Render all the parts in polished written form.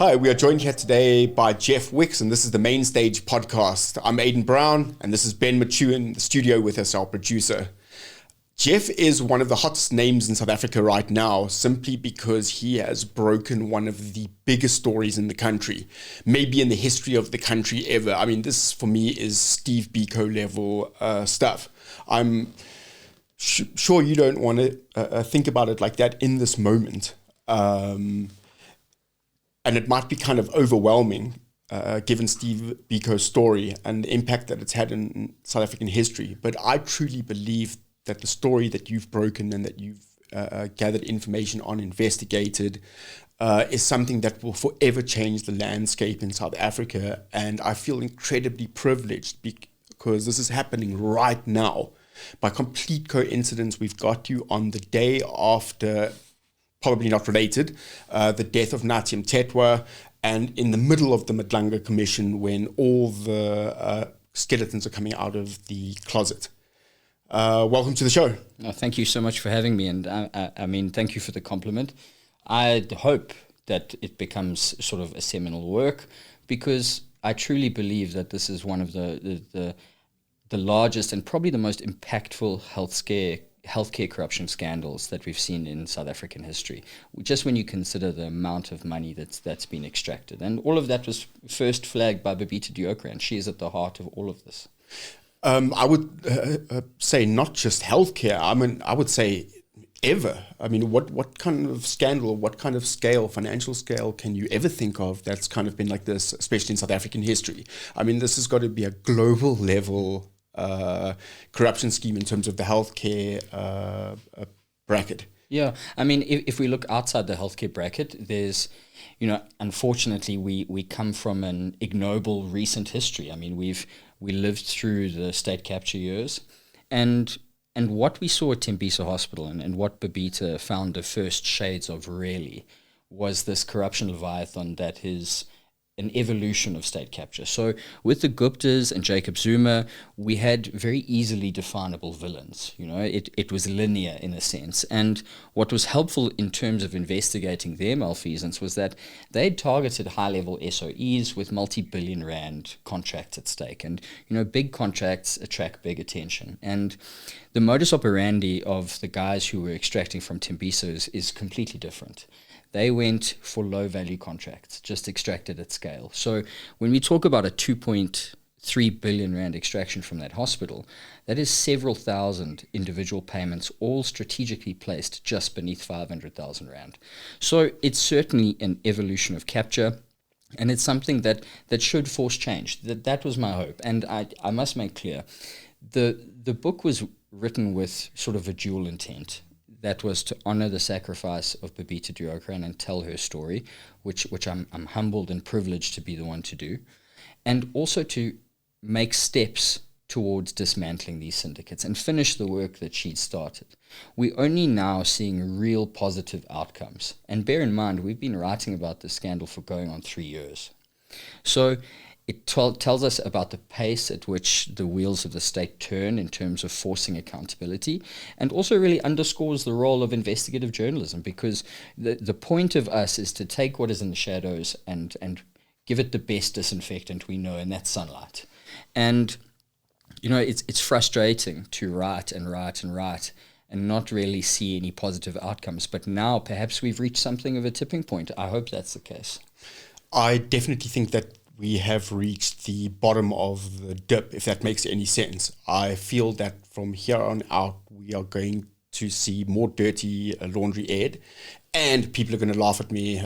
Hi, we are joined here today by Jeff Wicks, and this is the Main Stage podcast. I'm Aidan Brown, and this is Ben Matjiu in the studio with us, our producer. Jeff is one of the hottest names in South Africa right now, simply because he has broken one of the biggest stories in the country, maybe in the history of the country ever. I mean, this for me is Steve Biko level stuff. I'm sure you don't want to think about it like that in this moment. And it might be kind of overwhelming, given Steve Biko's story and the impact that it's had in South African history. But I truly believe that the story that you've broken and that you've gathered information on, investigated, is something that will forever change the landscape in South Africa. And I feel incredibly privileged because this is happening right now. By complete coincidence, we've got you on the day after, probably not related, the death of Matjiu Tetwa, and in the middle of the Madlanga Commission when all the skeletons are coming out of the closet. Welcome to the show. Thank you so much for having me, and I mean, thank you for the compliment. I hope that it becomes sort of a seminal work, because I truly believe that this is one of the largest and probably the most impactful healthcare corruption scandals that we've seen in South African history, just when you consider the amount of money that's been extracted. And all of that was first flagged by Babita Deokaran. She is at the heart of all of this. I would say not just healthcare. I mean, I would say ever. I mean, what kind of scandal, what kind of scale, financial scale can you ever think of that's kind of been like this, especially in South African history? I mean, this has got to be a global level corruption scheme in terms of the healthcare bracket. Yeah, I mean, if we look outside the healthcare bracket, there's, unfortunately, we come from an ignoble recent history. I mean, we lived through the state capture years, and what we saw at Tembisa Hospital and what Babita found the first shades of really was this corruption leviathan that is an evolution of state capture. So with the Guptas and Jacob Zuma, we had very easily definable villains. It was linear in a sense. And what was helpful in terms of investigating their malfeasance was that they targeted high-level SOEs with multi-billion rand contracts at stake. And, big contracts attract big attention. And the modus operandi of the guys who were extracting from Tembisa is completely different. They went for low-value contracts, just extracted at scale. So when we talk about a 2.3 billion rand extraction from that hospital, that is several thousand individual payments, all strategically placed just beneath 500,000 rand. So it's certainly an evolution of capture, and it's something that should force change. That was my hope. And I must make clear, the book was written with sort of a dual intent. That was to honor the sacrifice of Babita Deokaran and tell her story, which I'm humbled and privileged to be the one to do, and also to make steps towards dismantling these syndicates and finish the work that she'd started. We're only now seeing real positive outcomes. And bear in mind, we've been writing about this scandal for going on 3 years. So it tells us about the pace at which the wheels of the state turn in terms of forcing accountability, and also really underscores the role of investigative journalism, because the point of us is to take what is in the shadows and give it the best disinfectant we know, and that's sunlight. And, it's frustrating to write and not really see any positive outcomes. But now perhaps we've reached something of a tipping point. I hope that's the case. I definitely think that we have reached the bottom of the dip, if that makes any sense. I feel that from here on out, we are going to see more dirty laundry aired, and people are going to laugh at me.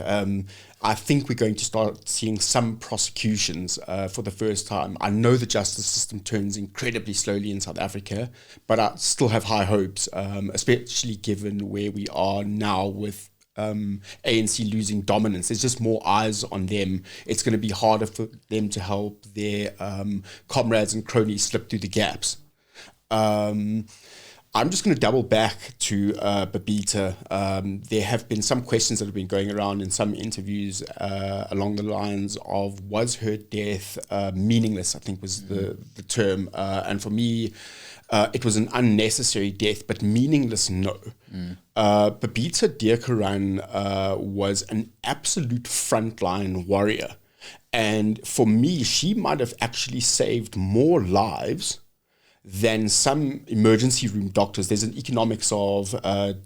I think we're going to start seeing some prosecutions for the first time. I know the justice system turns incredibly slowly in South Africa, but I still have high hopes, especially given where we are now with ANC losing dominance. There's just more eyes on them. It's going to be harder for them to help their comrades and cronies slip through the gaps. I'm just going to double back to Babita. There have been some questions that have been going around in some interviews along the lines of, was her death meaningless, I think was the term. And for me, it was an unnecessary death, but meaningless, no. Babita Deokaran was an absolute frontline warrior. And for me, she might have actually saved more lives than some emergency room doctors. There's an economics of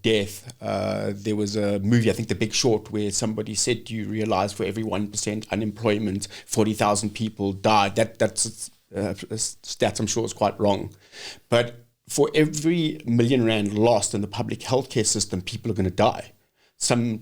death. There was a movie, I think The Big Short, where somebody said, do you realize for every 1% unemployment, 40,000 people died? That's a stat I'm sure is quite wrong. But for every million rand lost in the public healthcare system, people are going to die. Some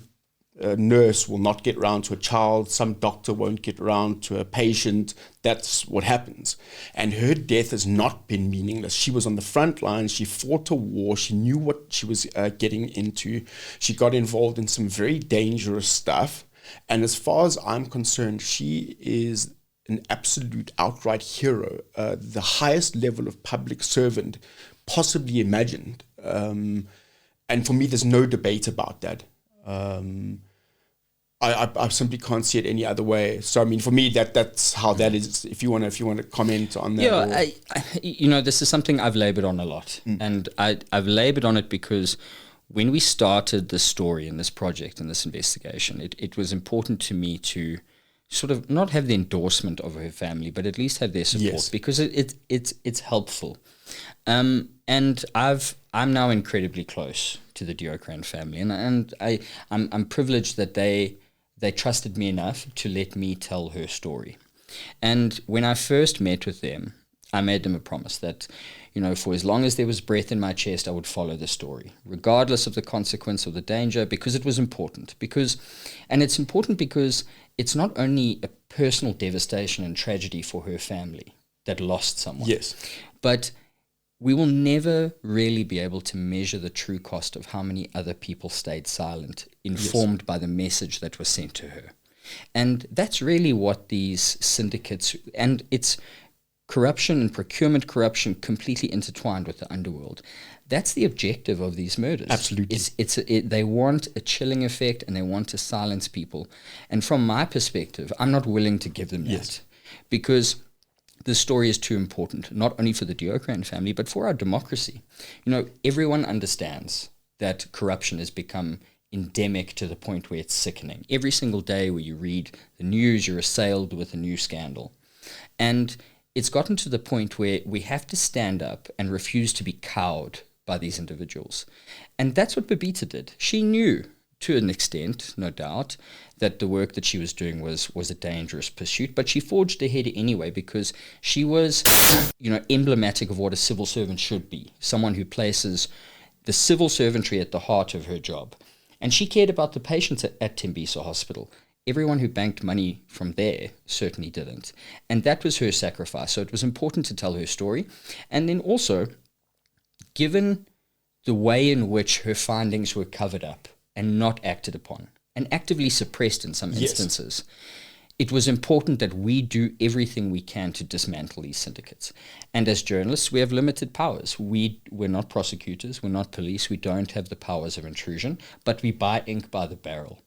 nurse will not get round to a child, some doctor won't get round to a patient. That's what happens. And her death has not been meaningless. She was on the front line, she fought a war, she knew what she was getting into, she got involved in some very dangerous stuff. And as far as I'm concerned, she is an absolute outright hero, the highest level of public servant possibly imagined. And for me, there's no debate about that. I simply can't see it any other way. So I mean, for me, that's how that is. If you want to comment on that. Yeah, this is something I've labored on a lot, and I've labored on it because when we started this story and this project and this investigation, it was important to me to sort of not have the endorsement of her family, but at least have their support, because it's helpful. And I'm now incredibly close to the Deokaran family, and I'm privileged that they trusted me enough to let me tell her story. And when I first met with them, I made them a promise that, for as long as there was breath in my chest, I would follow the story, regardless of the consequence or the danger, because it was important. And it's important because it's not only a personal devastation and tragedy for her family that lost someone, but we will never really be able to measure the true cost of how many other people stayed silent, informed by the message that was sent to her. And that's really what these syndicates, and it's corruption and procurement corruption completely intertwined with the underworld. That's the objective of these murders. Absolutely. They want a chilling effect, and they want to silence people. And from my perspective, I'm not willing to give them that, because the story is too important, not only for the Deokaran family, but for our democracy. Everyone understands that corruption has become endemic to the point where it's sickening. Every single day where you read the news, you're assailed with a new scandal. And it's gotten to the point where we have to stand up and refuse to be cowed by these individuals. And that's what Babita did. She knew, to an extent, no doubt, that the work that she was doing was a dangerous pursuit, but she forged ahead anyway because she was, emblematic of what a civil servant should be, someone who places the civil servantry at the heart of her job. And she cared about the patients at Tembisa Hospital. Everyone who banked money from there certainly didn't. And that was her sacrifice. So it was important to tell her story. And then also, given the way in which her findings were covered up and not acted upon, and actively suppressed in some instances, it was important that we do everything we can to dismantle these syndicates. And as journalists, we have limited powers. We're not prosecutors, we're not police, we don't have the powers of intrusion, but we buy ink by the barrel.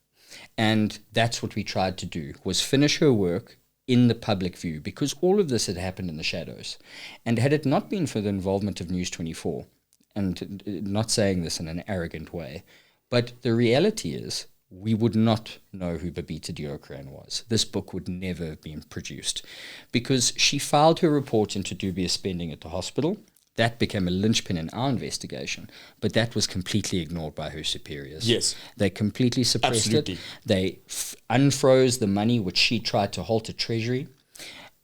And that's what we tried to do, was finish her work in the public view, because all of this had happened in the shadows. And had it not been for the involvement of News24, and not saying this in an arrogant way, but the reality is, we would not know who Babita Deokaran was. This book would never have been produced, because she filed her report into dubious spending at the hospital. That became a linchpin in our investigation, but that was completely ignored by her superiors. Yes. They completely suppressed it. They unfroze the money which she tried to halt at Treasury.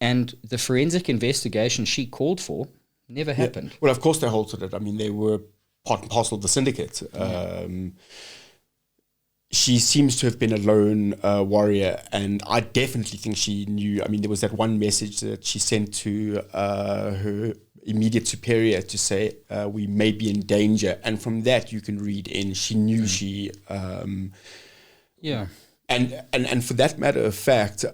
And the forensic investigation she called for never happened. Well, of course they halted it. I mean, they were part and parcel of the syndicate. She seems to have been a lone warrior, and I definitely think she knew. I mean, there was that one message that she sent to her immediate superior to say, we may be in danger. And from that, you can read in, she knew she... And for that matter of fact,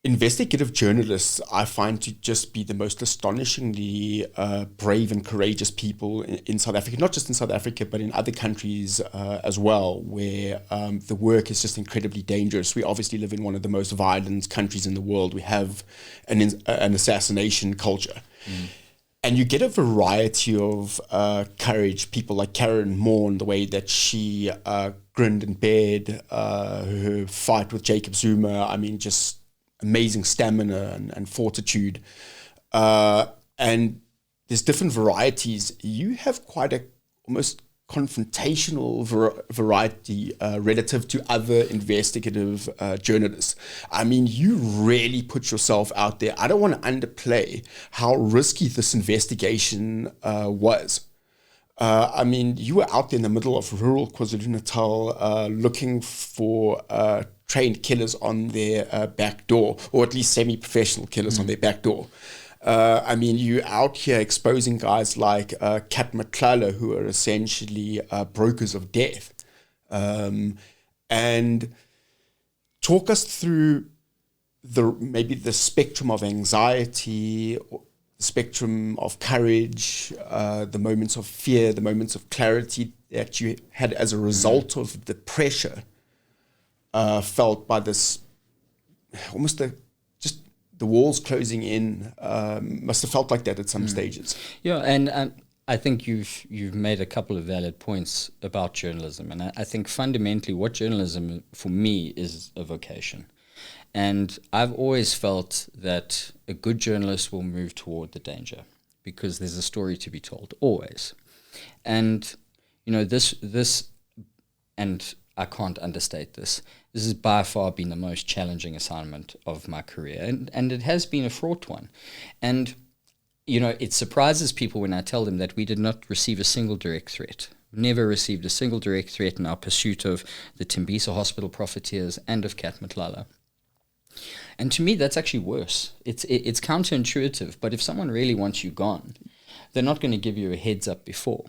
investigative journalists, I find to just be the most astonishingly brave and courageous people in South Africa, not just in South Africa, but in other countries as well, where the work is just incredibly dangerous. We obviously live in one of the most violent countries in the world. We have an assassination culture. And you get a variety of courage, people like Karen Moore, the way that she grinned and bared her fight with Jacob Zuma. I mean, just amazing stamina and fortitude. And there's different varieties. You have quite a almost confrontational variety relative to other investigative journalists. I mean, you really put yourself out there. I don't want to underplay how risky this investigation was. I mean, you were out there in the middle of rural KwaZulu-Natal looking for trained killers on their back door, or at least semi-professional killers on their back door. I mean, you're out here exposing guys like Kat Matlala, who are essentially brokers of death. And talk us through maybe the spectrum of anxiety, the spectrum of courage, the moments of fear, the moments of clarity that you had as a result of the pressure felt by this, almost just the walls closing in. Must have felt like that at some stages. Yeah, and I think you've made a couple of valid points about journalism, and I think fundamentally what journalism for me is a vocation. And I've always felt that a good journalist will move toward the danger because there's a story to be told, always. And, you know, this, and I can't understate this, this has by far been the most challenging assignment of my career. And it has been a fraught one. And, you know, it surprises people when I tell them that we did not receive a single direct threat. Never received a single direct threat in our pursuit of the Tembisa Hospital profiteers and of Kat Matlala. And to me, that's actually worse. It's counterintuitive, but if someone really wants you gone, they're not going to give you a heads up before.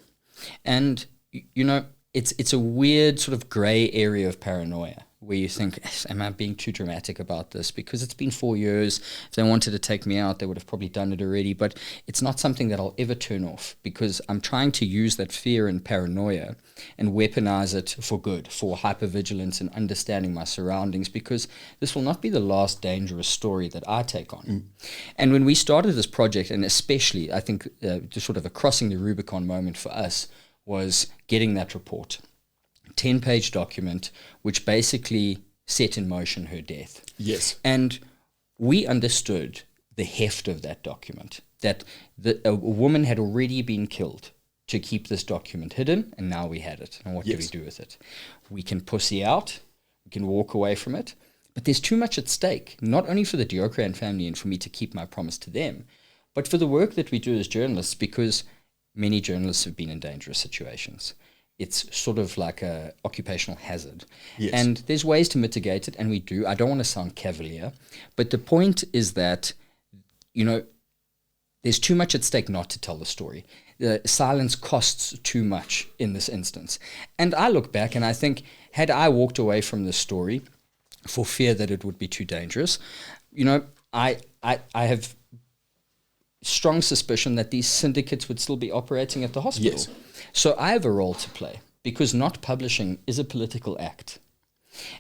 And, you know, it's a weird sort of gray area of paranoia where you think, am I being too dramatic about this? Because it's been 4 years. If they wanted to take me out, they would have probably done it already. But it's not something that I'll ever turn off because I'm trying to use that fear and paranoia and weaponize it for good, for hypervigilance and understanding my surroundings, because this will not be the last dangerous story that I take on. And when we started this project, and especially I think just sort of a crossing the Rubicon moment for us was getting that report. 10-page document, which basically set in motion her death. Yes. And we understood the heft of that document, that a woman had already been killed to keep this document hidden, and now we had it. And what do we do with it? We can pussy out, we can walk away from it, but there's too much at stake, not only for the Deokaran family and for me to keep my promise to them, but for the work that we do as journalists, because many journalists have been in dangerous situations. It's sort of like a occupational hazard. Yes. And there's ways to mitigate it, and we do. I don't want to sound cavalier, but the point is that, you know, there's too much at stake not to tell the story. Silence costs too much in this instance. And I look back and I think, had I walked away from this story for fear that it would be too dangerous, you know, I have strong suspicion that these syndicates would still be operating at the hospital. Yes. So I have a role to play because not publishing is a political act.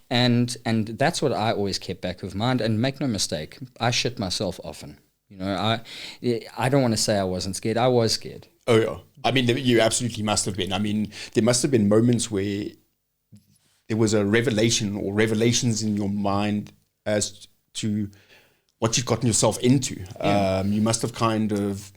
And that's what I always kept back of mind. And make no mistake, I shit myself often. You know, I don't want to say I wasn't scared. I was scared. Oh, yeah. I mean, you absolutely must have been. I mean, there must have been moments where there was a revelation or revelations in your mind as to what you've gotten yourself into. Yeah. You must have kind of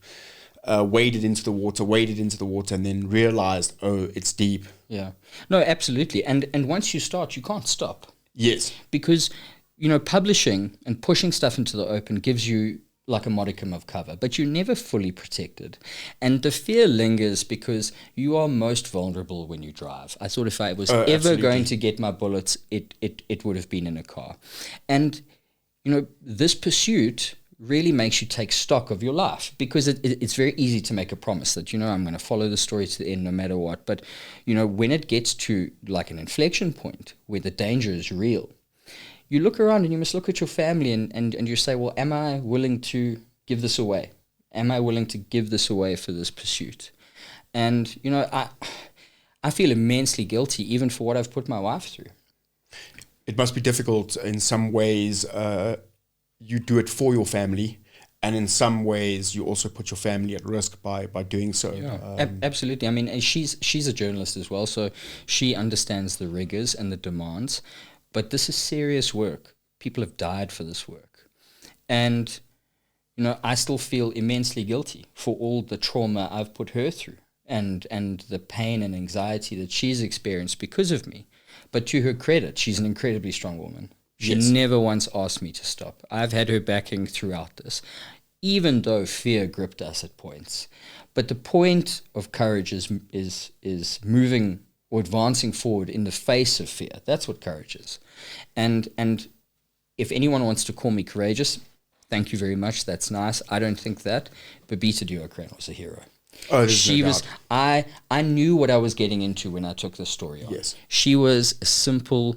waded into the water, and then realized, oh, it's deep. Yeah. No, absolutely. And once you start, you can't stop. Yes. Because, you know, publishing and pushing stuff into the open gives you like a modicum of cover, but you're never fully protected. And the fear lingers because you are most vulnerable when you drive. I thought if I was ever going to get my bullets, it would have been in a car. And, you know, this pursuit really makes you take stock of your life, because it's very easy to make a promise that, you know, I'm going to follow the story to the end no matter what. But, you know, when it gets to like an inflection point where the danger is real, you look around and you must look at your family and you say, well, am I willing to give this away? Am I willing to give this away for this pursuit? And, you know, I feel immensely guilty even for what I've put my wife through. It must be difficult in some ways. You do it for your family, and in some ways you also put your family at risk by doing so. Yeah, absolutely. I mean, she's a journalist as well, so she understands the rigors and the demands. But this is serious work. People have died for this work. And, you know, I still feel immensely guilty for all the trauma I've put her through and the pain and anxiety that she's experienced because of me. But to her credit, she's an incredibly strong woman. She never once asked me to stop. I've had her backing throughout this, even though fear gripped us at points. But the point of courage is moving or advancing forward in the face of fear. That's what courage is. And if anyone wants to call me courageous, thank you very much. That's nice. I don't think that. Babita Deokaran was a hero. Oh, she was. I knew what I was getting into when I took this story on. Yes. She was a simple,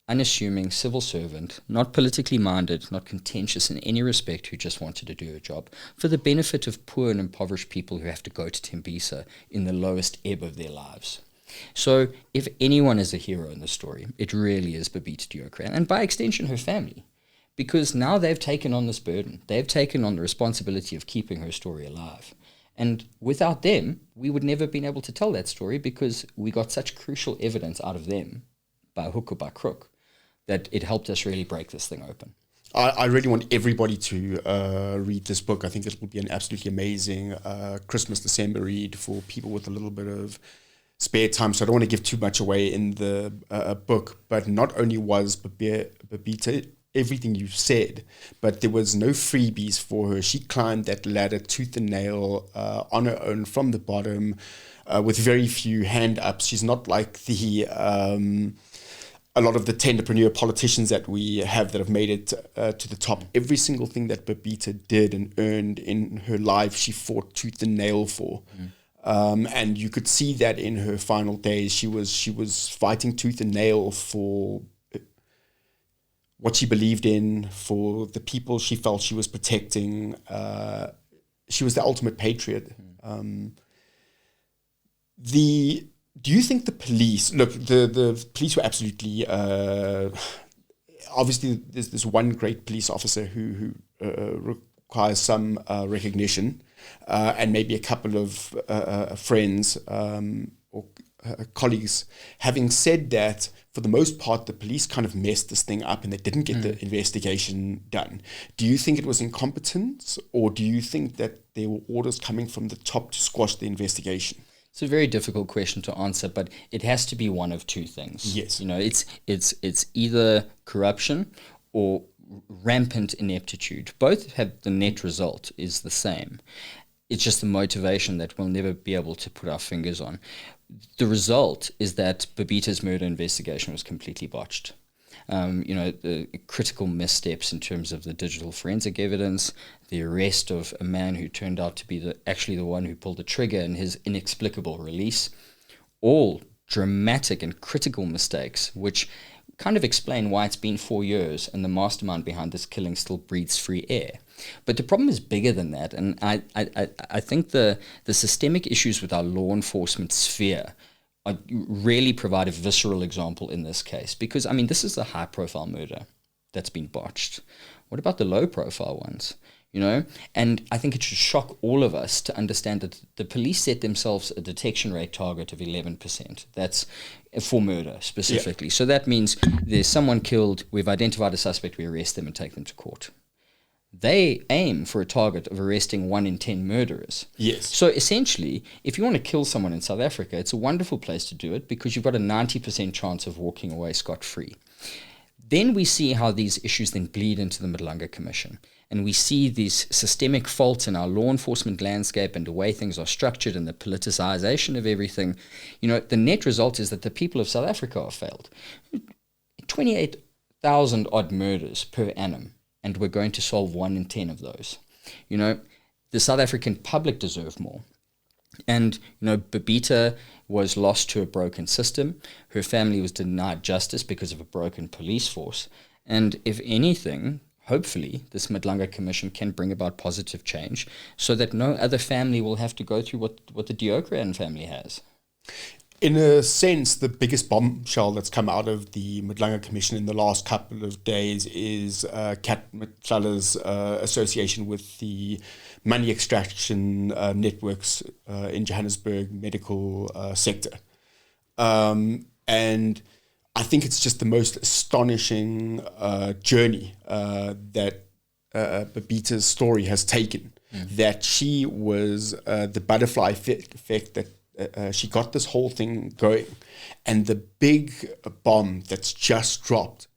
unassuming civil servant, not politically minded, not contentious in any respect, who just wanted to do her job for the benefit of poor and impoverished people who have to go to Tembisa in the lowest ebb of their lives. So if anyone is a hero in the story, it really is Babita Deokaran, and by extension her family, because now they've taken on this burden. They've taken on the responsibility of keeping her story alive. And without them, we would never have been able to tell that story, because we got such crucial evidence out of them, by hook or by crook, that it helped us really break this thing open. I really want everybody to read this book. I think it will be an absolutely amazing Christmas, December read for people with a little bit of spare time. So I don't want to give too much away in the book. But not only was Babita everything you said, but there was no freebies for her. She climbed that ladder tooth and nail on her own from the bottom with very few hand ups. She's not like the a lot of the tenderpreneur politicians that we have that have made it to the top. Every single thing that Babita did and earned in her life, she fought tooth and nail for. And you could see that in her final days. She was fighting tooth and nail for what she believed in, for the people she felt she was protecting. She was the ultimate patriot. Do you think the police, look, the police were absolutely, obviously there's this one great police officer who requires some recognition, and maybe a couple of friends or colleagues. Having said that, for the most part, the police kind of messed this thing up and they didn't get the investigation done. Do you think it was incompetence, or do you think that there were orders coming from the top to squash the investigation? It's a very difficult question to answer, but it has to be one of two things. Yes. You know, it's either corruption or rampant ineptitude. Both have the net result is the same. It's just the motivation that we'll never be able to put our fingers on. The result is that Babita's murder investigation was completely botched. The critical missteps in terms of the digital forensic evidence, the arrest of a man who turned out to be actually the one who pulled the trigger, and his inexplicable release, all dramatic and critical mistakes, which kind of explain why it's been 4 years and the mastermind behind this killing still breathes free air. But the problem is bigger than that, and I think the systemic issues with our law enforcement sphere really provide a visceral example in this case, because, I mean, this is a high-profile murder that's been botched. What about the low-profile ones? You know, and I think it should shock all of us to understand that the police set themselves a detection rate target of 11%. That's for murder specifically. Yeah. So that means there's someone killed, we've identified a suspect, we arrest them and take them to court. They aim for a target of arresting 1 in 10 murderers. Yes. So essentially, if you want to kill someone in South Africa, it's a wonderful place to do it because you've got a 90% chance of walking away scot-free. Then we see how these issues then bleed into the Madlanga Commission. And we see these systemic faults in our law enforcement landscape and the way things are structured and the politicization of everything. You know, the net result is that the people of South Africa have failed. 28,000 odd murders per annum. And we're going to solve 1 in 10 of those. You know, the South African public deserve more. And, you know, Babita was lost to a broken system. Her family was denied justice because of a broken police force. And if anything, hopefully, this Madlanga Commission can bring about positive change so that no other family will have to go through what the Deokaran family has. In a sense, the biggest bombshell that's come out of the Madlanga Commission in the last couple of days is Kat Matlala's association with the money extraction networks in Johannesburg medical sector. And I think it's just the most astonishing journey that Babita's story has taken. That she was the butterfly effect that she got this whole thing going. And the big bomb that's just dropped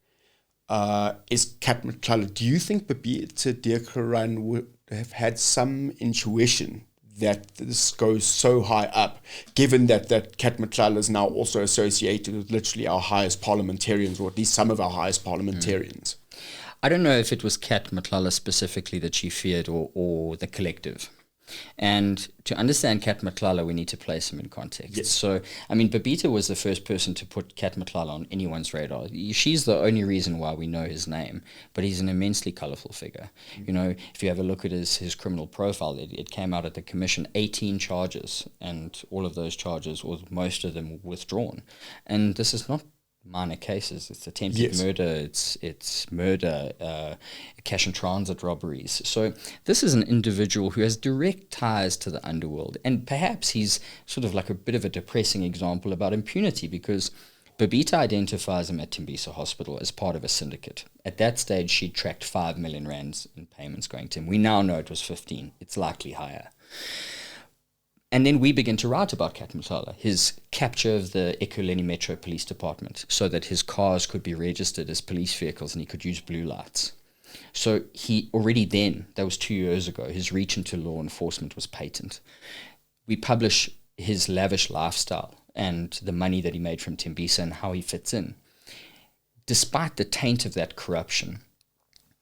is Kat Matlala. Do you think Babita Deokaran would have had some intuition that this goes so high up, given that Kat Matlala is now also associated with literally our highest parliamentarians, or at least some of our highest parliamentarians? I don't know if it was Kat Matlala specifically that she feared or the collective. And to understand Kat Matlala, we need to place him in context. Yes. So, I mean, Babita was the first person to put Kat Matlala on anyone's radar. She's the only reason why we know his name, but he's an immensely colourful figure. You know, if you have a look at his criminal profile, it came out at the commission 18 charges, and all of those charges, or most of them, were withdrawn. And this is not minor cases. It's attempted murder, it's murder, cash and transit robberies. So this is an individual who has direct ties to the underworld, and perhaps he's sort of like a bit of a depressing example about impunity, because Babita identifies him at Tembisa Hospital as part of a syndicate. At that stage, she'd tracked 5 million rands in payments going to him. We now know it was 15. It's likely higher. And then we begin to write about Kat Matlala, his capture of the Ekurhuleni Metro Police Department so that his cars could be registered as police vehicles and he could use blue lights. So he already then, that was 2 years ago, his reach into law enforcement was patent. We publish his lavish lifestyle and the money that he made from Tembisa and how he fits in. Despite the taint of that corruption,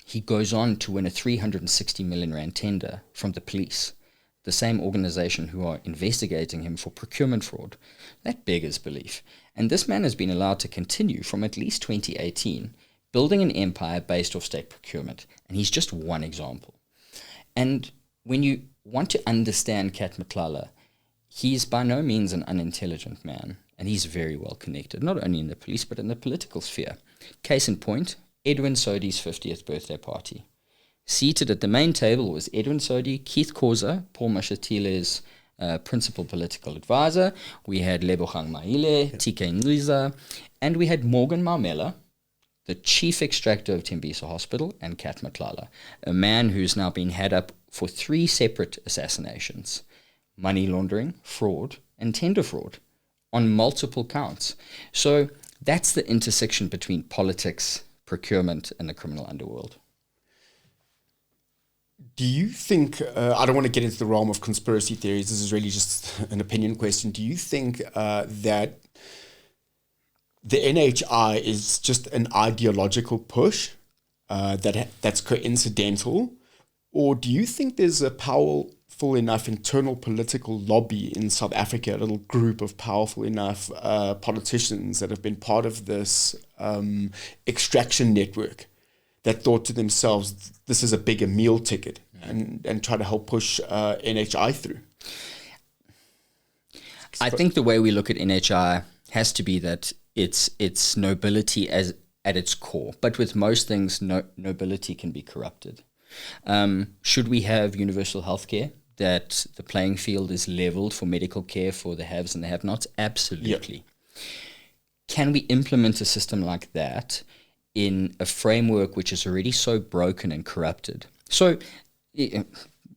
he goes on to win a 360 million rand tender from the police, the same organization who are investigating him for procurement fraud. That beggars belief. And this man has been allowed to continue from at least 2018, building an empire based off state procurement. And he's just one example. And when you want to understand Kat Matlala, he's by no means an unintelligent man. And he's very well connected, not only in the police, but in the political sphere. Case in point, Edwin Sodi's 50th birthday party. Seated at the main table was Edwin Sodi, Keith Khoza, Paul Mashatile's principal political advisor. We had Lebogang Maile, TK Nziza, and we had Morgan Mamela, the chief extractor of Tembisa Hospital, and Kat Matlala, a man who's now been had up for 3 separate assassinations: money laundering, fraud, and tender fraud on multiple counts. So that's the intersection between politics, procurement, and the criminal underworld. Do you think, I don't want to get into the realm of conspiracy theories, this is really just an opinion question. Do you think that the NHI is just an ideological push that's coincidental? Or do you think there's a powerful enough internal political lobby in South Africa, a little group of powerful enough politicians that have been part of this extraction network that thought to themselves, this is a bigger meal ticket, and try to help push NHI through? I think the way we look at NHI has to be that it's nobility at its core. But with most things, nobility can be corrupted. Should we have universal healthcare, that the playing field is leveled for medical care for the haves and the have-nots? Absolutely. Yep. Can we implement a system like that in a framework which is already so broken and corrupted? So,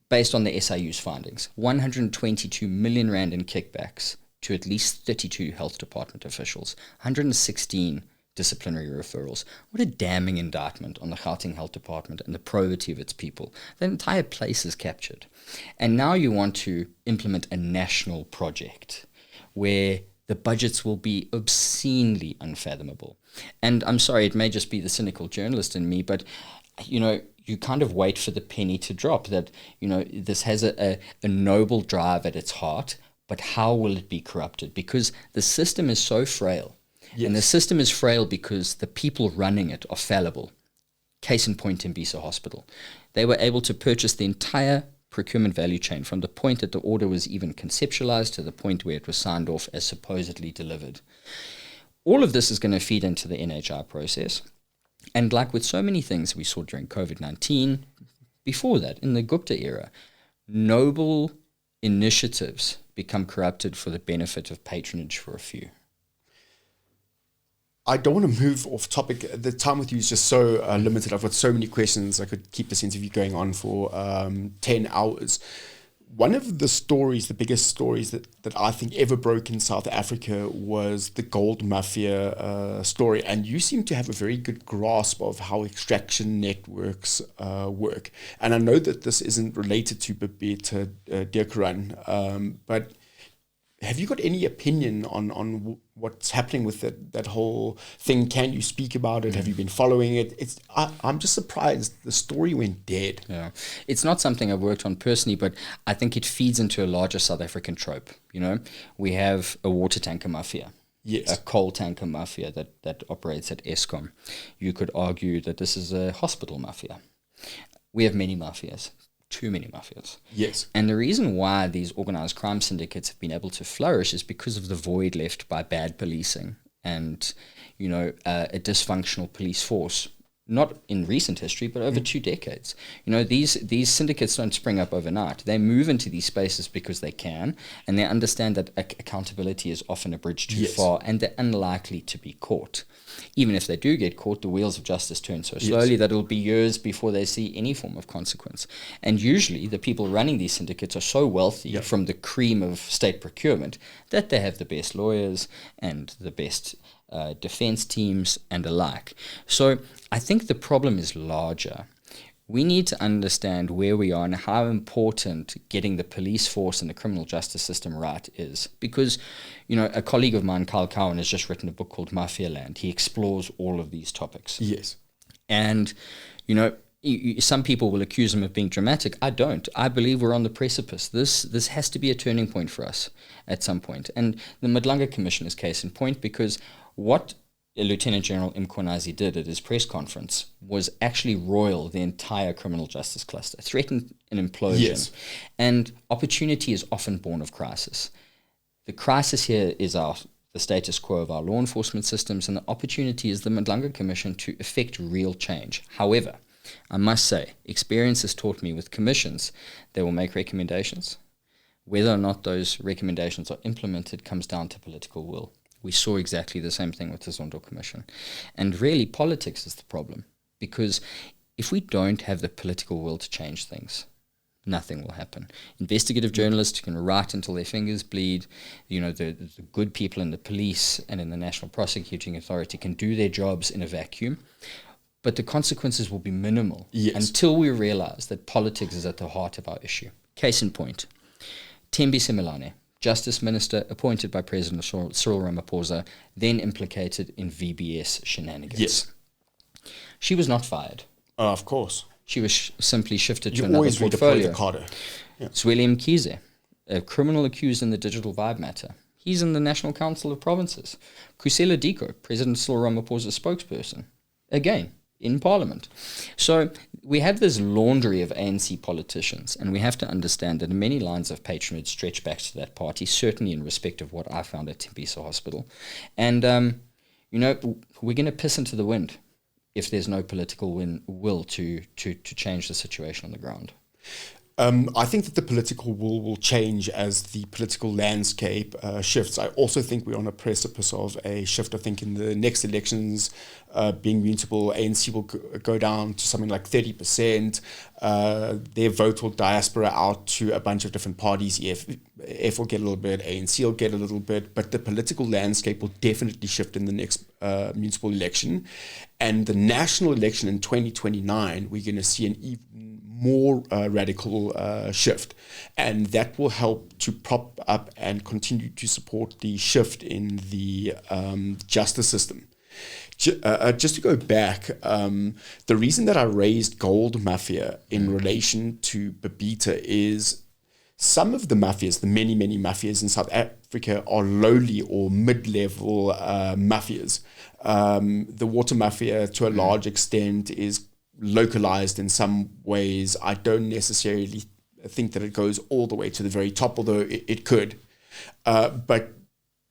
based on the SIU's findings, 122 million rand in kickbacks to at least 32 health department officials, 116 disciplinary referrals. What a damning indictment on the Gauteng Health Department and the probity of its people. The entire place is captured. And now you want to implement a national project where the budgets will be obscenely unfathomable. And I'm sorry, it may just be the cynical journalist in me, but, you kind of wait for the penny to drop that, this has a noble drive at its heart, but how will it be corrupted? Because the system is so frail. Yes. And the system is frail because the people running it are fallible. Case in point, Tembisa Hospital. They were able to purchase the entire procurement value chain from the point that the order was even conceptualized to the point where it was signed off as supposedly delivered. All of this is going to feed into the NHI process. And like with so many things we saw during COVID-19, before that, in the Gupta era, noble initiatives become corrupted for the benefit of patronage for a few. I don't want to move off topic. The time with you is just so limited. I've got so many questions. I could keep this interview going on for 10 hours. One of the stories, the biggest stories that I think ever broke in South Africa was the gold mafia story. And you seem to have a very good grasp of how extraction networks work. And I know that this isn't related to Babita Deokaran, but have you got any opinion on what's happening with that whole thing? Can you speak about it? Have you been following it? I'm just surprised the story went dead. Yeah, it's not something I've worked on personally, but I think it feeds into a larger South African trope. We have a water tanker mafia. Yes. A coal tanker mafia that operates at Eskom. You could argue that this is a hospital mafia. We have many mafias. Too many mafias. Yes. And the reason why these organized crime syndicates have been able to flourish is because of the void left by bad policing and, a dysfunctional police force. Not in recent history, but over 2 decades. These syndicates don't spring up overnight. They move into these spaces because they can, and they understand that accountability is often a bridge too far, and they're unlikely to be caught. Even if they do get caught, the wheels of justice turn so slowly that it'll be years before they see any form of consequence. And usually the people running these syndicates are so wealthy from the cream of state procurement that they have the best lawyers and the best defense teams and the like. So I think the problem is larger. We need to understand where we are and how important getting the police force and the criminal justice system right is. Because, a colleague of mine, Kyle Cowan, has just written a book called Mafia Land. He explores all of these topics. Yes. And, some people will accuse him of being dramatic. I don't. I believe we're on the precipice. This has to be a turning point for us at some point. And the Madlanga Commission is case in point, because what Lieutenant General Mkhwanazi did at his press conference was actually roil the entire criminal justice cluster, threatened an implosion. Yes. And opportunity is often born of crisis. The crisis here is the status quo of our law enforcement systems, and the opportunity is the Madlanga Commission to effect real change. However, I must say, experience has taught me with commissions, they will make recommendations. Whether or not those recommendations are implemented comes down to political will. We saw exactly the same thing with the Zondo Commission. And really, politics is the problem. Because if we don't have the political will to change things, nothing will happen. Investigative journalists can write until their fingers bleed. The good people in the police and in the National Prosecuting Authority can do their jobs in a vacuum. But the consequences will be minimal until we realize that politics is at the heart of our issue. Case in point, Thembisa Milane, Justice Minister appointed by President Cyril Ramaphosa, then implicated in VBS shenanigans. Yes. She was not fired. Of course. She was simply shifted You to another always portfolio. redeploy the cadre. Yeah. Zweli Mkhize, a criminal accused in the Digital Vibe matter. He's in the National Council of Provinces. Kusela Diko, President Cyril Ramaphosa's spokesperson. Again, in Parliament. So we have this laundry of ANC politicians, and we have to understand that many lines of patronage stretch back to that party, certainly in respect of what I found at Tembisa Hospital. And, we're going to piss into the wind if there's no political will to change the situation on the ground. I think that the political will change as the political landscape shifts. I also think we're on a precipice of a shift. I think in the next elections, being municipal, ANC will go down to something like 30%. Their vote will diaspora out to a bunch of different parties. EF will get a little bit, ANC will get a little bit, but the political landscape will definitely shift in the next municipal election. And the national election in 2029, we're going to see an even more radical shift. And that will help to prop up and continue to support the shift in the justice system. Just to go back, the reason that I raised gold mafia in relation to Babita is some of the mafias, the many mafias in South Africa, are lowly or mid-level mafias. The water mafia, to a large extent, is localized in some ways. I don't necessarily think that it goes all the way to the very top, although it could. But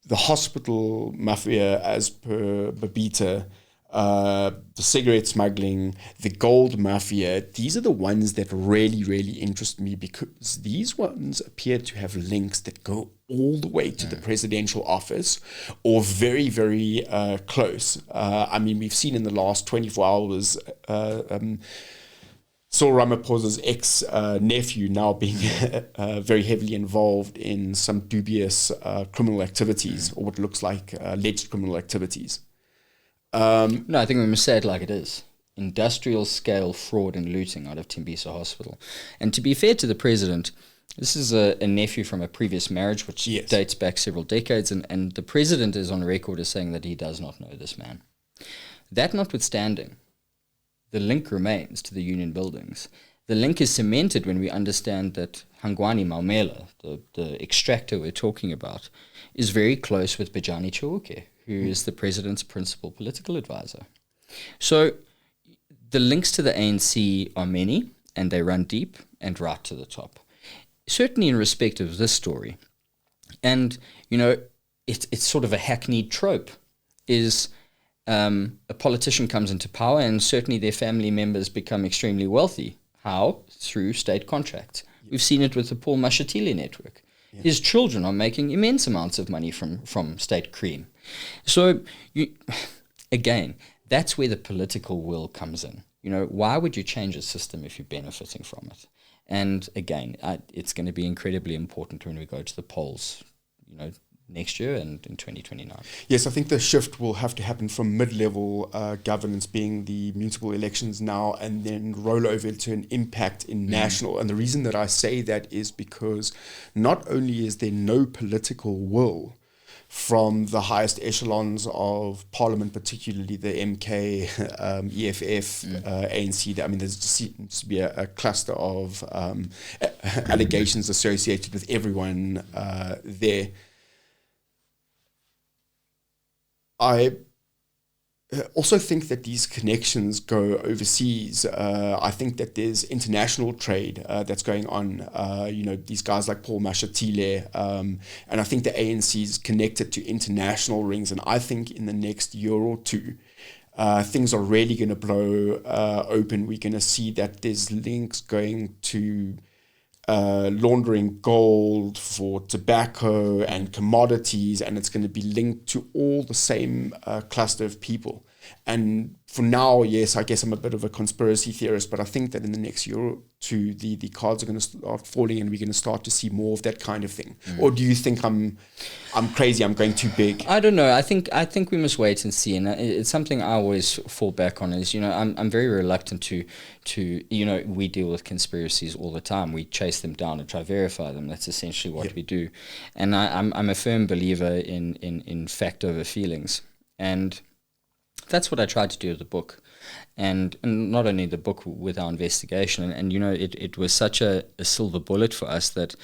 the hospital mafia, as per Babita, the cigarette smuggling, the gold mafia, these are the ones that really, really interest me, because these ones appear to have links that go all the way to the presidential office, or very, very close. I mean, we've seen in the last 24 hours Cyril Ramaphosa's ex-nephew now being very heavily involved in some dubious criminal activities, or what looks like alleged criminal activities. No, I think we must say it like it is. Industrial scale fraud and looting out of Tembisa Hospital. And to be fair to the president, this is a nephew from a previous marriage, which dates back several decades, and the president is on record as saying that he does not know this man. That notwithstanding, the link remains to the union buildings. The link is cemented when we understand that Hangwani Maumela, the extractor we're talking about, is very close with Bajani Chauke, who is the president's principal political advisor. So the links to the ANC are many, and they run deep and right to the top. Certainly in respect of this story. And, you know, it's sort of a hackneyed trope, is a politician comes into power and certainly their family members become extremely wealthy. How? Through state contracts. We've seen it with the Paul Mashatile network. His children are making immense amounts of money from state cream. So, again, that's where the political will comes in. You know, why would you change a system if you're benefiting from it? And again, it's going to be incredibly important when we go to the polls, you know, next year and in 2029. Yes, I think the shift will have to happen from mid-level governance, being the municipal elections now, and then roll over to an impact in national. And the reason that I say that is because not only is there no political will from the highest echelons of parliament, particularly the MK, EFF, ANC. I mean, there seems to be a cluster of allegations associated with everyone there. I also think that these connections go overseas. I think that there's international trade that's going on. You know, these guys like Paul Mashatile, and I think the ANC is connected to international rings. And I think in the next year or two, things are really going to blow open. We're going to see that there's links going to laundering gold for tobacco and commodities, and it's going to be linked to all the same cluster of people. And for now, yes, I guess I'm a bit of a conspiracy theorist, but I think that in the next year or two, the cards are going to start falling, and we're going to start to see more of that kind of thing. Or do you think I'm crazy? I'm going too big? I don't know. I think we must wait and see. And it's something I always fall back on. Is, you know, I'm very reluctant to you know, we deal with conspiracies all the time. We chase them down and try to verify them. That's essentially what we do. And I'm a firm believer in fact over feelings. And that's what I tried to do with the book, and not only the book, with our investigation. And you know, it was such a silver bullet for us that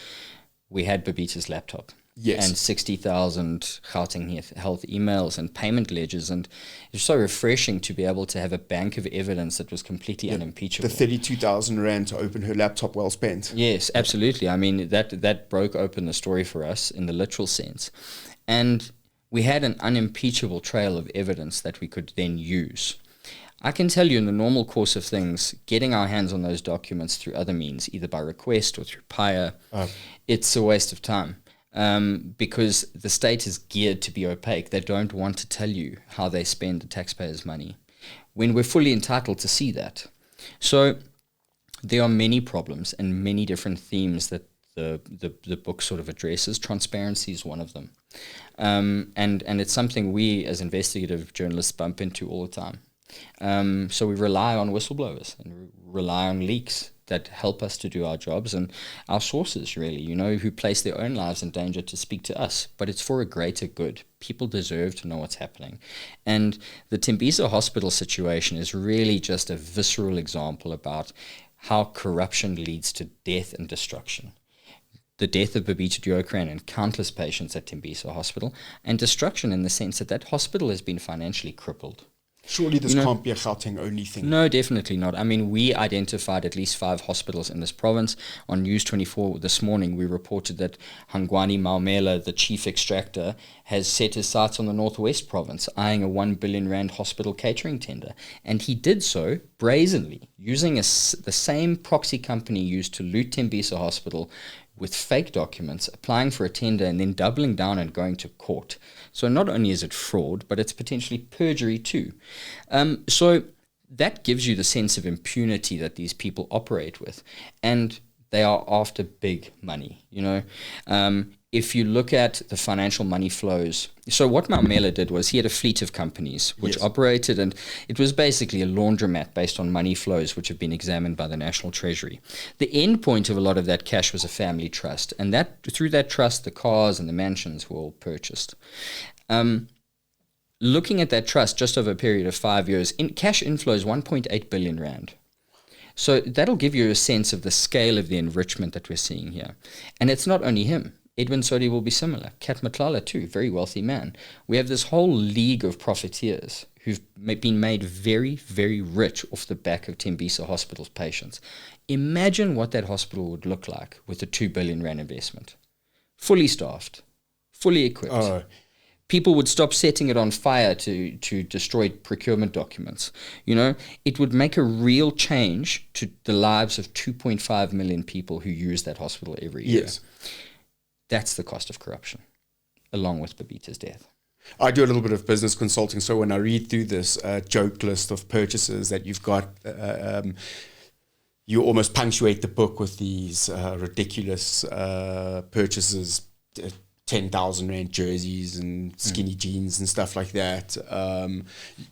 we had Babita's laptop. Yes. And 60,000 Gauteng health emails and payment ledgers. And it's so refreshing to be able to have a bank of evidence that was completely unimpeachable. The 32,000 rand to open her laptop, well spent. Yes, absolutely. I mean, that broke open the story for us in the literal sense. And we had an unimpeachable trail of evidence that we could then use. I can tell you, in the normal course of things, getting our hands on those documents through other means, either by request or through PIA, it's a waste of time. Because the state is geared to be opaque. They don't want to tell you how they spend the taxpayers' money, when we're fully entitled to see that. So there are many problems and many different themes that the book sort of addresses. Transparency is one of them. And it's something we as investigative journalists bump into all the time. So we rely on whistleblowers and rely on leaks that help us to do our jobs, and our sources, really, you know, who place their own lives in danger to speak to us. But it's for a greater good. People deserve to know what's happening. And the Tembisa Hospital situation is really just a visceral example about how corruption leads to death and destruction. The death of Babita Deokaran and countless patients at Tembisa Hospital, and destruction in the sense that that hospital has been financially crippled. Surely this can't be a Gauteng only thing. No, definitely not. I mean, we identified at least 5 hospitals in this province. On News24 this morning, we reported that Hangwani Maumela, the chief extractor, has set his sights on the Northwest province, eyeing a 1 billion rand hospital catering tender. And he did so brazenly, using the same proxy company used to loot Tembisa Hospital, with fake documents, applying for a tender, and then doubling down and going to court. So not only is it fraud, but it's potentially perjury too. So that gives you the sense of impunity that these people operate with. And they are after big money, if you look at the financial money flows. So what Maumela did was he had a fleet of companies which operated, and it was basically a laundromat based on money flows which have been examined by the National Treasury. The end point of a lot of that cash was a family trust, and that through that trust the cars and the mansions were all purchased. Looking at that trust just over a period of 5 years, cash inflows 1.8 billion rand. So that'll give you a sense of the scale of the enrichment that we're seeing here. And it's not only him. Edwin Sodi will be similar. Kat Matlala too, very wealthy man. We have this whole league of profiteers who've been made very, very rich off the back of Tembisa Hospital's patients. Imagine what that hospital would look like with a 2 billion rand investment. Fully staffed, fully equipped. People would stop setting it on fire to destroy procurement documents. It would make a real change to the lives of 2.5 million people who use that hospital every year. Yes. That's the cost of corruption, along with Babita's death. I do a little bit of business consulting, so when I read through this joke list of purchases that you've got, you almost punctuate the book with these ridiculous purchases, 10,000 rand jerseys and skinny jeans and stuff like that.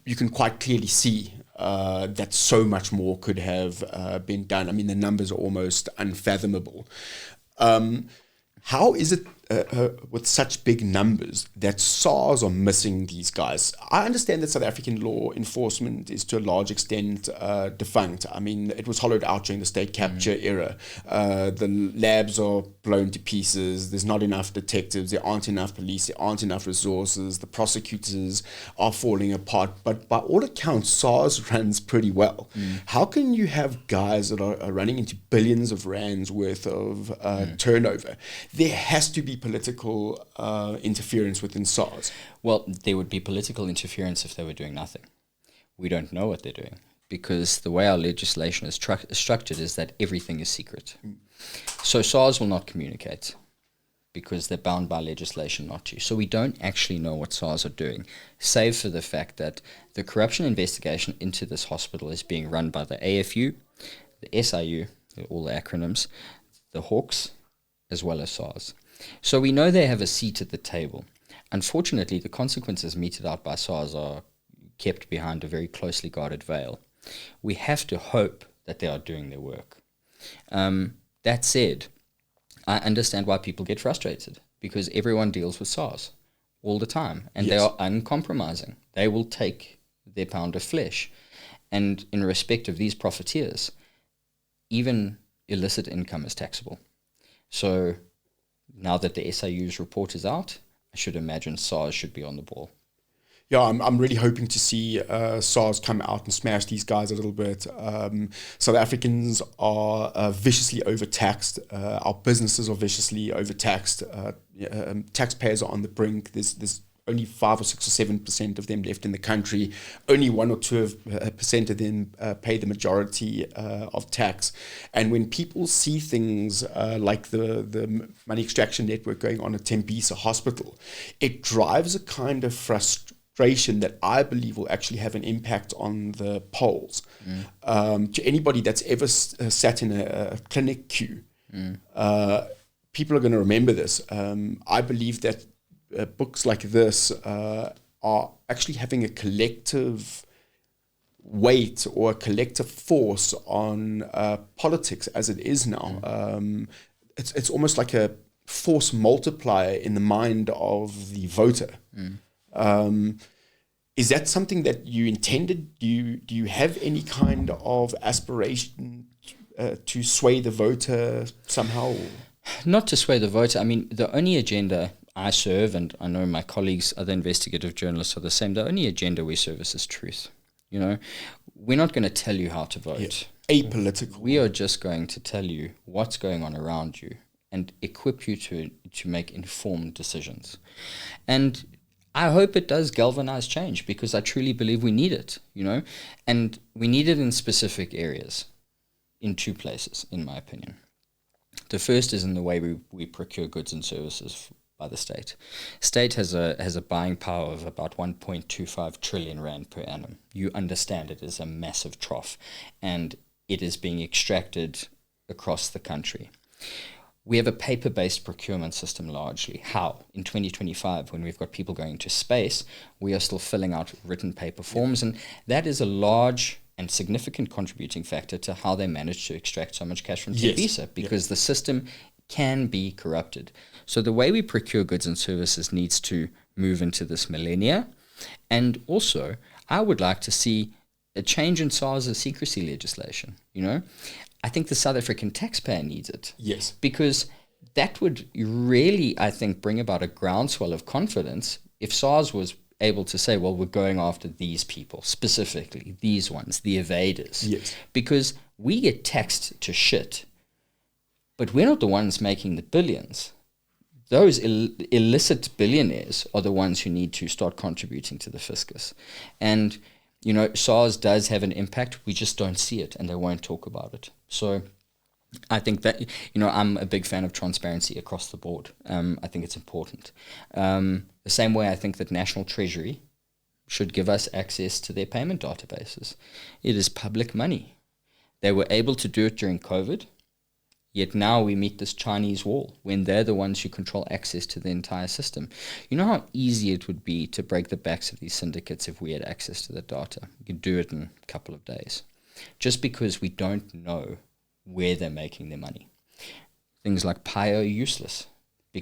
You can quite clearly see that so much more could have been done. I mean, the numbers are almost unfathomable. How is it with such big numbers that SARS are missing these guys? I understand that South African law enforcement is to a large extent defunct. I mean, it was hollowed out during the state capture era. The labs are blown to pieces. There's not enough detectives. There aren't enough police. There aren't enough resources. The prosecutors are falling apart. But by all accounts, SARS runs pretty well. How can you have guys that are running into billions of rands worth of turnover? There has to be political interference within SARS. Well, there would be political interference if they were doing nothing. We don't know what they're doing because the way our legislation is structured is that everything is secret. So SARS will not communicate because they're bound by legislation not to. So we don't actually know what SARS are doing, save for the fact that the corruption investigation into this hospital is being run by the AFU, the SIU, all the acronyms, the Hawks, as well as SARS. So we know they have a seat at the table. Unfortunately, the consequences meted out by SARS are kept behind a very closely guarded veil. We have to hope that they are doing their work. That said, I understand why people get frustrated because everyone deals with SARS all the time and they are uncompromising. They will take their pound of flesh. And in respect of these profiteers, even illicit income is taxable. So now that the SIU's report is out, I should imagine SARS should be on the ball. Yeah, I'm really hoping to see SARS come out and smash these guys a little bit. South Africans are viciously overtaxed. Our businesses are viciously overtaxed. Taxpayers are on the brink. There's only 5 or 6 or 7% of them left in the country. Only 1 or 2% of them pay the majority of tax. And when people see things like the money extraction network going on at Tembisa Hospital, it drives a kind of frustration that I believe will actually have an impact on the polls. To anybody that's ever sat in a clinic queue, people are going to remember this. I believe that books like this are actually having a collective weight or a collective force on politics as it is now. It's almost like a force multiplier in the mind of the voter. Is that something that you intended? Do you have any kind of aspiration to sway the voter somehow? Not to sway the voter. I mean, the only agenda I serve, and I know my colleagues, other investigative journalists are the same, the only agenda we service is truth. You know, we're not going to tell you how to vote. Apolitical. We are just going to tell you what's going on around you and equip you to make informed decisions. And I hope it does galvanize change, because I truly believe we need it, and we need it in specific areas, in two places, in my opinion. The first is in the way we procure goods and services by the state. State has a buying power of about 1.25 trillion rand per annum. You understand it is a massive trough, and it is being extracted across the country. We have a paper-based procurement system largely. How? In 2025, when we've got people going to space, we are still filling out written paper forms, and that is a large and significant contributing factor to how they manage to extract so much cash from Visa, because the system can be corrupted. So the way we procure goods and services needs to move into this millennia. And also, I would like to see a change in SARS secrecy legislation. I think the South African taxpayer needs it. Yes. Because that would really, I think, bring about a groundswell of confidence if SARS was able to say, well, we're going after these people, specifically these ones, the evaders. Yes. Because we get taxed to shit, but we're not the ones making the billions. Those illicit billionaires are the ones who need to start contributing to the fiscus. And, SARS does have an impact. We just don't see it, and they won't talk about it. So I think that, I'm a big fan of transparency across the board. I think it's important. The same way I think that National Treasury should give us access to their payment databases. It is public money. They were able to do it during COVID, yet now we meet this Chinese wall when they're the ones who control access to the entire system. You know how easy it would be to break the backs of these syndicates if we had access to the data? We could do it in a couple of days. Just because we don't know where they're making their money. Things like PIO are useless.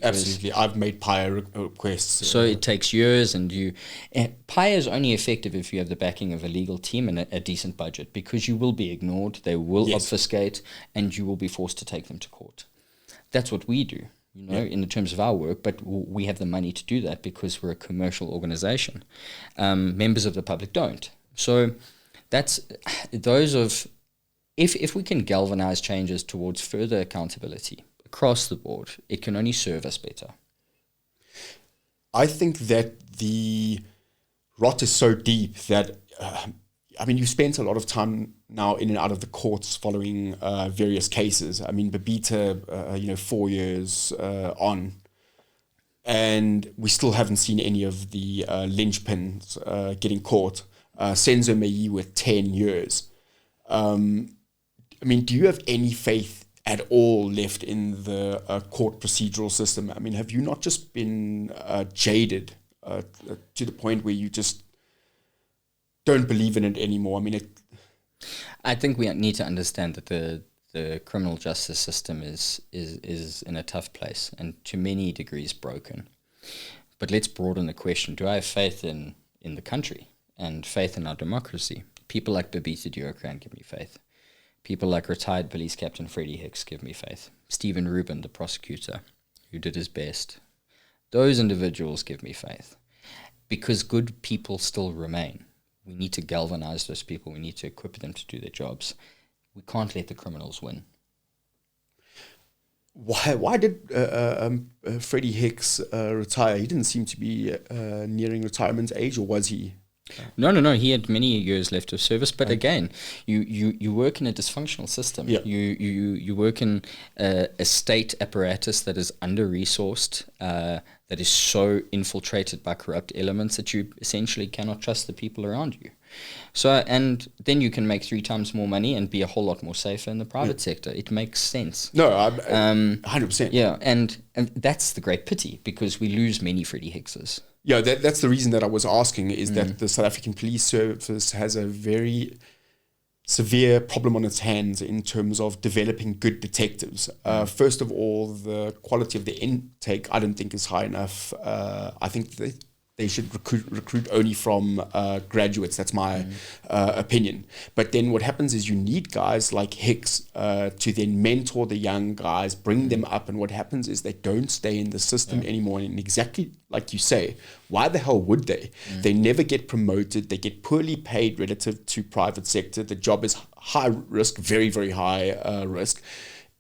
Absolutely. I've made PIO requests. So it takes years, and PIO is only effective if you have the backing of a legal team and a decent budget, because you will be ignored, they will obfuscate, and you will be forced to take them to court. That's what we do, in terms of our work, but we have the money to do that because we're a commercial organization. Members of the public don't. So if we can galvanize changes towards further accountability across the board, it can only serve us better. I think that the rot is so deep that, you spent a lot of time now in and out of the courts following various cases. Babita, 4 years on, and we still haven't seen any of the linchpins getting caught. Senzo Meyi with 10 years. Do you have any faith at all left in the court procedural system? Have you not just been jaded to the point where you just don't believe in it anymore? I think we need to understand that the criminal justice system is in a tough place and to many degrees broken. But let's broaden the question. Do I have faith in the country and faith in our democracy? People like Babita Deokaran give me faith. People like retired police captain Freddie Hicks give me faith. Stephen Rubin, the prosecutor, who did his best. Those individuals give me faith. Because good people still remain. We need to galvanize those people. We need to equip them to do their jobs. We can't let the criminals win. Why did Freddie Hicks retire? He didn't seem to be nearing retirement age, or was he? No. He had many years left of service, but again, you work in a dysfunctional system. Yeah. You work in a state apparatus that is under-resourced, that is so infiltrated by corrupt elements that you essentially cannot trust the people around you. So, and then you can make 3 times more money and be a whole lot more safer in the private sector. It makes sense. No, 100%. Yeah, and that's the great pity, because we lose many Freddie Hickses. Yeah, that's the reason that I was asking, is that the South African Police Service has a very severe problem on its hands in terms of developing good detectives. First of all, the quality of the intake I don't think is high enough. I think they should recruit only from graduates. That's my opinion. But then what happens is you need guys like Hicks to then mentor the young guys, bring them up. And what happens is they don't stay in the system anymore. And exactly like you say, why the hell would they? They never get promoted. They get poorly paid relative to private sector. The job is high risk, very, very high risk.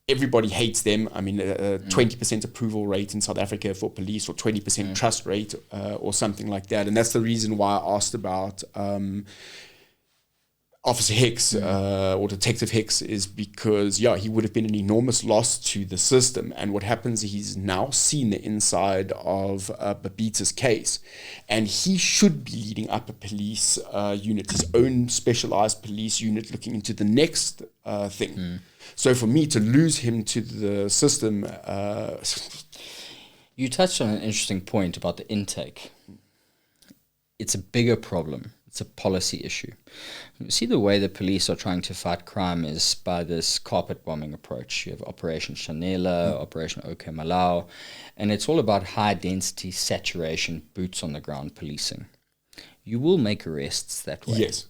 Everybody hates them. I mean, 20% approval rate in South Africa for police, or 20% trust rate, or something like that. And that's the reason why I asked about Officer Hicks or Detective Hicks, is because, he would have been an enormous loss to the system. And what happens, he's now seen the inside of Babita's case, and he should be leading up a police unit, his own specialized police unit, looking into the next thing. So for me to lose him to the system... You touched on an interesting point about the intake. It's a bigger problem. It's a policy issue. You see, the way the police are trying to fight crime is by this carpet bombing approach. You have Operation Shanela, Operation OK Malau, and it's all about high density, saturation, boots on the ground policing. You will make arrests that way. Yes.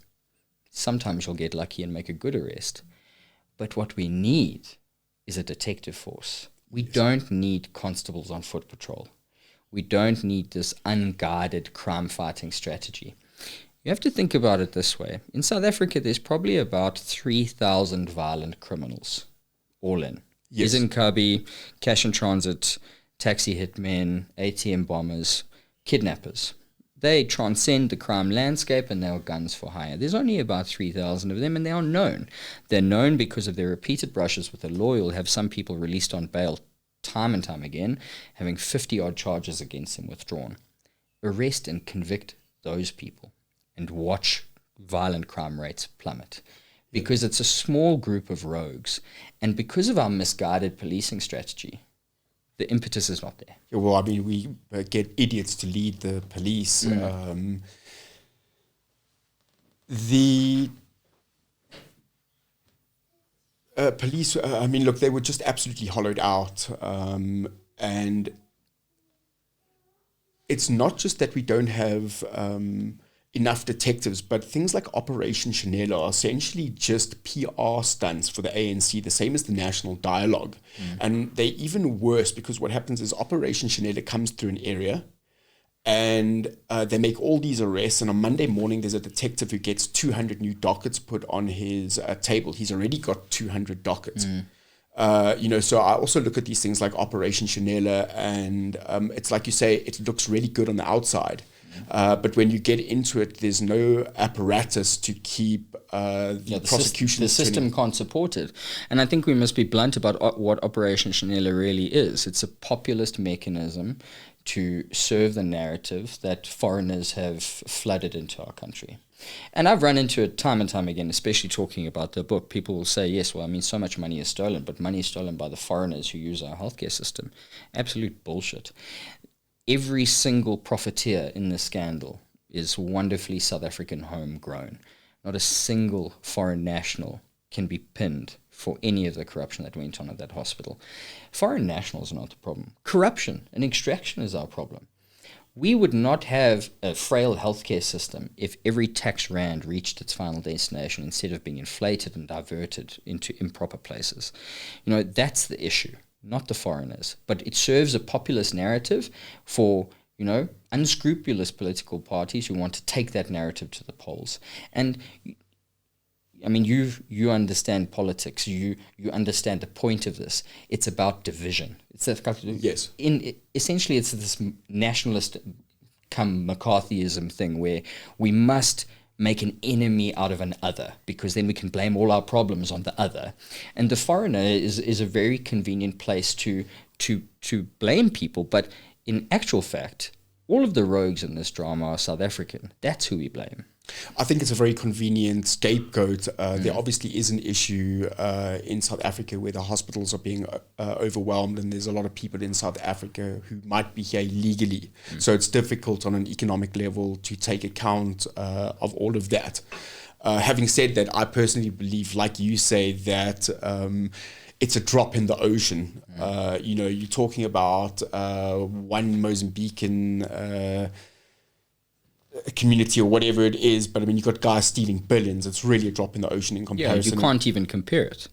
Sometimes you'll get lucky and make a good arrest. But what we need is a detective force. We don't need constables on foot patrol. We don't need this unguarded crime-fighting strategy. You have to think about it this way. In South Africa, there's probably about 3,000 violent criminals, all in. Yes. Izinkabi, cash in transit, taxi hitmen, ATM bombers, kidnappers. They transcend the crime landscape, and they are guns for hire. There's only about 3,000 of them, and they are known. They're known because of their repeated brushes with the law. You'll have some people released on bail time and time again, having 50-odd charges against them withdrawn. Arrest and convict those people, and watch violent crime rates plummet. Because it's a small group of rogues, and because of our misguided policing strategy, the impetus is not there. Yeah, well, I mean, we get idiots to lead the police. The police, I mean, look, they were just absolutely hollowed out. And it's not just that we don't have enough detectives, but things like Operation Shanela are essentially just PR stunts for the ANC, the same as the National Dialogue. And they're even worse, because what happens is Operation Shanela comes through an area, and they make all these arrests, and on Monday morning there's a detective who gets 200 new dockets put on his table. He's already got 200 dockets. So I also look at these things like Operation Shanela, and it's like you say, it looks really good on the outside. But when you get into it, there's no apparatus to keep the prosecution. The system can't support it. And I think we must be blunt about what Operation Shanela really is. It's a populist mechanism to serve the narrative that foreigners have flooded into our country. And I've run into it time and time again, especially talking about the book. People will say, yes, well, I mean, so much money is stolen, but money is stolen by the foreigners who use our healthcare system. Absolute bullshit. Every single profiteer in this scandal is wonderfully South African homegrown. Not a single foreign national can be pinned for any of the corruption that went on at that hospital. Foreign nationals are not the problem. Corruption and extraction is our problem. We would not have a frail healthcare system if every tax rand reached its final destination instead of being inflated and diverted into improper places. That's the issue. Not the foreigners, but it serves a populist narrative for, unscrupulous political parties who want to take that narrative to the polls. And I mean, you understand politics. You understand the point of this. It's about division. Yes. Essentially, it's this nationalist come McCarthyism thing where we must make an enemy out of an other, because then we can blame all our problems on the other. And the foreigner is a very convenient place to blame people. But in actual fact, all of the rogues in this drama are South African. That's who we blame. I think it's a very convenient scapegoat. There obviously is an issue in South Africa where the hospitals are being overwhelmed, and there's a lot of people in South Africa who might be here illegally. So it's difficult on an economic level to take account of all of that. Having said that, I personally believe, like you say, that it's a drop in the ocean. You're talking about one Mozambican community or whatever it is. But I mean, you've got guys stealing billions. It's really a drop in the ocean in comparison. Yeah, you can't even compare it.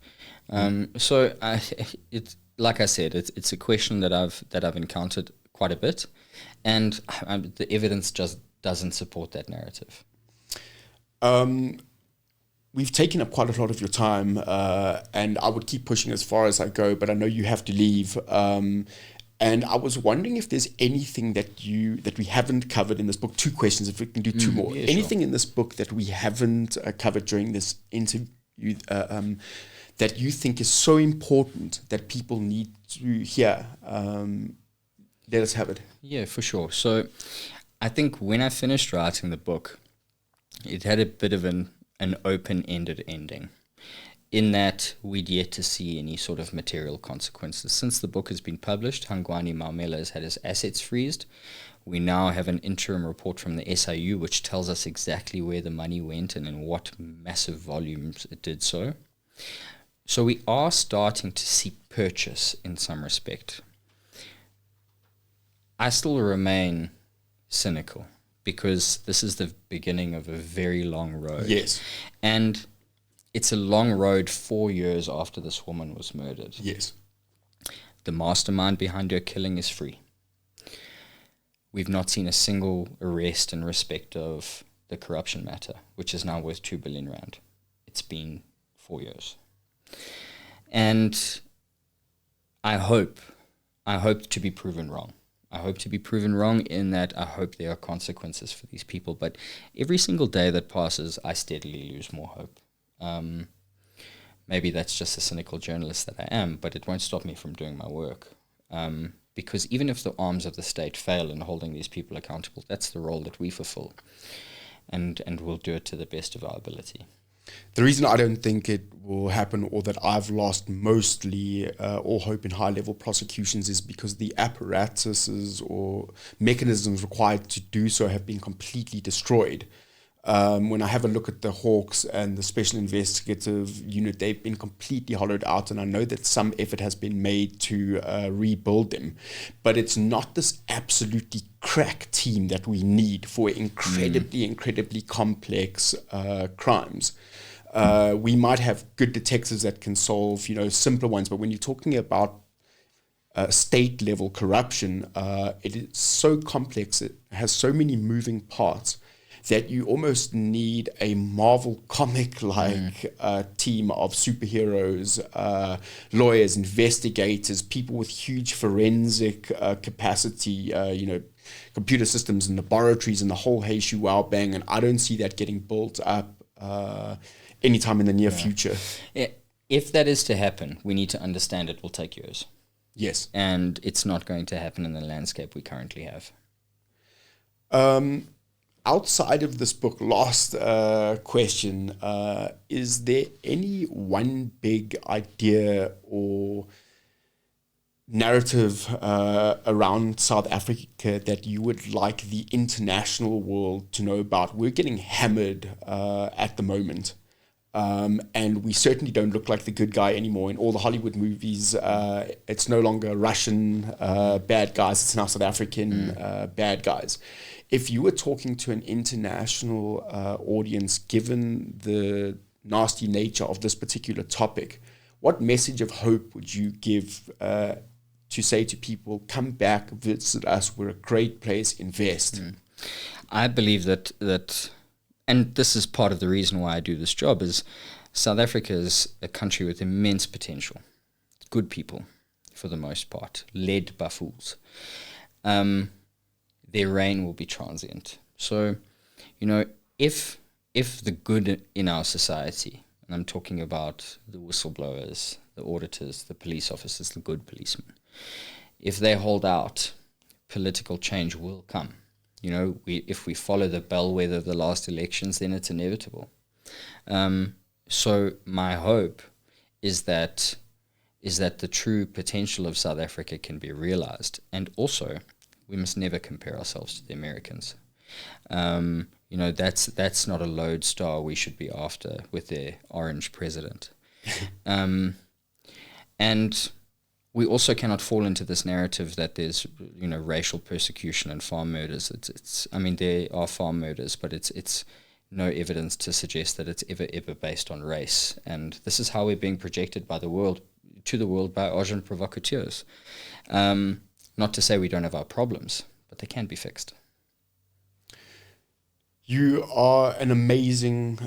So it's like I said, it's a question that I've encountered quite a bit, and the evidence just doesn't support that narrative. We've taken up quite a lot of your time, and I would keep pushing as far as I go, but I know you have to leave. And I was wondering if there's anything that we haven't covered in this book. 2 questions, if we can do 2 more. Yeah, anything sure. in this book that we haven't covered during this interview that you think is so important that people need to hear? Let us have it. Yeah, for sure. So I think when I finished writing the book, it had a bit of an open-ended ending, in that we'd yet to see any sort of material consequences. Since the book has been published, Hangwani Maumela has had his assets freezed. We now have an interim report from the SIU which tells us exactly where the money went and in what massive volumes it did so. So we are starting to see purchase in some respect. I still remain cynical because this is the beginning of a very long road. Yes. And it's a long road 4 years after this woman was murdered. Yes. The mastermind behind her killing is free. We've not seen a single arrest in respect of the corruption matter, which is now worth 2 billion rand. It's been 4 years. And I hope to be proven wrong. I hope to be proven wrong in that I hope there are consequences for these people. But every single day that passes, I steadily lose more hope. Maybe that's just a cynical journalist that I am, but it won't stop me from doing my work. Because even if the arms of the state fail in holding these people accountable, that's the role that we fulfill. And we'll do it to the best of our ability. The reason I don't think it will happen, or that I've lost mostly all hope in high-level prosecutions, is because the apparatuses or mechanisms required to do so have been completely destroyed. When I have a look at the Hawks and the Special Investigative Unit, they've been completely hollowed out, and I know that some effort has been made to rebuild them, but it's not this absolutely crack team that we need for incredibly complex crimes. We might have good detectives that can solve, simpler ones, but when you're talking about state-level corruption, it is so complex, it has so many moving parts, that you almost need a Marvel comic-like team of superheroes, lawyers, investigators, people with huge forensic capacity, computer systems and laboratories and the whole hey shoo wow bang. And I don't see that getting built up anytime in the near future. If that is to happen, we need to understand it will take years. Yes. And it's not going to happen in the landscape we currently have. Outside of this book, last question, is there any one big idea or narrative around South Africa that you would like the international world to know about? We're getting hammered at the moment, and we certainly don't look like the good guy anymore. In all the Hollywood movies, it's no longer Russian bad guys, it's now South African bad guys. If you were talking to an international audience, given the nasty nature of this particular topic, what message of hope would you give to say to people, come back, visit us, we're a great place, invest? I believe that, and this is part of the reason why I do this job, is South Africa is a country with immense potential. Good people, for the most part, led by fools. Their reign will be transient. So, if the good in our society, and I'm talking about the whistleblowers, the auditors, the police officers, the good policemen, if they hold out, political change will come. If we follow the bellwether of the last elections, then it's inevitable. So my hope is that the true potential of South Africa can be realized, and also we must never compare ourselves to the Americans. That's not a lodestar we should be after with their orange president. And we also cannot fall into this narrative that there's, racial persecution and farm murders. There are farm murders, but it's no evidence to suggest that it's ever based on race. And this is how we're being projected by the world by agents provocateurs. Not to say we don't have our problems, but they can be fixed. You are an amazing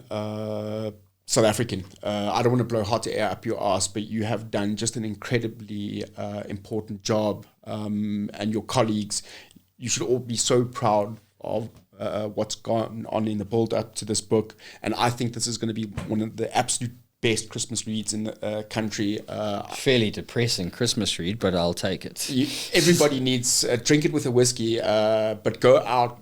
South African. I don't want to blow hot air up your ass, but you have done just an incredibly important job. And your colleagues, you should all be so proud of what's gone on in the build-up to this book. And I think this is going to be one of the absolute best Christmas reads in the country. Fairly depressing Christmas read, but I'll take it. Everybody needs, drink it with a whiskey, but go out.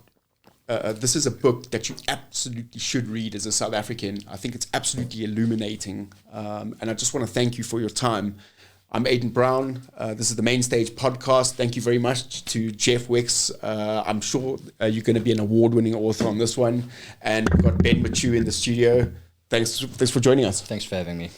This is a book that you absolutely should read as a South African. I think it's absolutely illuminating. And I just want to thank you for your time. I'm Aidan Brown. This is the Main Stage podcast. Thank you very much to Jeff Wicks. I'm sure you're going to be an award-winning author on this one. And we've got Ben Matjiu in the studio. Thanks for joining us. Thanks for having me.